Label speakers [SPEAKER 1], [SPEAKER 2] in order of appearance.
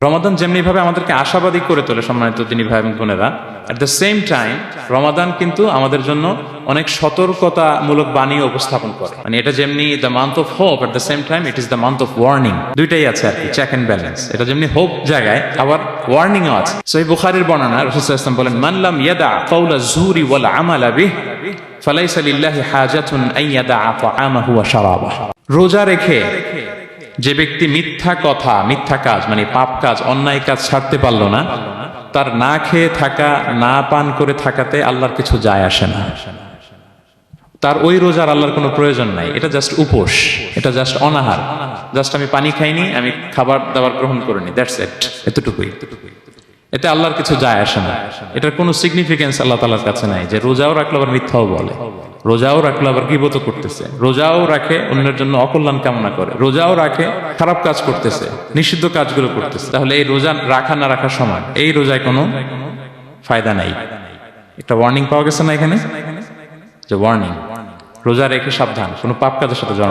[SPEAKER 1] রমাদান যেমনি ভাবে আমাদেরকে আশাবাদী করে তোলে সম্মানিত দিনী ভাই এবং বোনেরা, এট দ্য সেম টাইম রমাদান কিন্তু আমাদের জন্য অনেক সতর্কতামূলক বাণী উপস্থাপন করে। মানে এটা যেমনি the month of hope, at the same time it is the month of warning. দুইটাই আছে আর কি, চেক এন্ড ব্যালেন্স। এটা যেমনি হোপ জায়গায়, আবার ওয়ার্নিং ও আছে। সহিহ বুখারীর বর্ণনা, রাসূল সাল্লাল্লাহু আলাইহি ওয়াসাল্লাম বলেন, মান লাম ইয়াদা কাওলা যুরি ওয়াল আমালা বিহি ফালাইসা লিল্লাহি হাজাতুন আন ইয়াদা তাআমাহু ওয়া শারাবাহু। রোজা রেখে যে ব্যক্তি মিথ্যা কথা, মিথ্যা কাজ মানে পাপ কাজ, অন্যায় কাজ ছাড়তে পারলো না, তার না খেয়ে থাকা, না পান করে থাকাতে আল্লাহর কিছু যায় আসে না। তার ওই রোজার আল্লাহর কোনো প্রয়োজন নাই। এটা জাস্ট উপোস, এটা জাস্ট অনাহার, জাস্ট আমি পানি খাইনি, আমি খাবার দাবার গ্রহণ করিনি, দ্যাটস ইট, এতটুকুই। এতে আল্লাহর কিছু যায় আসে না। এটার কোনো সিগনিফিকেন্স আল্লাহ তাআলার কাছে নাই যে রোজাও রাখলো আবার মিথ্যাও বলে, রোজাও রাখলো আবার গীবত করতেছে, রোজাও রাখে অন্যের জন্য অকল্যাণ কামনা করে, রোজাও রাখে খারাপ কাজ করতেছে, নিষিদ্ধ কাজগুলো করতেছে। তাহলে এই রোজা রাখা না রাখার সমান, এই রোজায় কোনো ফায়দা নাই। একটা ওয়ার্নিং পাওয়া গেছে না এখানে, যে ওয়ার্নিং, রোজা রেখে সাবধান, কোনো পাপ কাজের সাথে জড়ানো।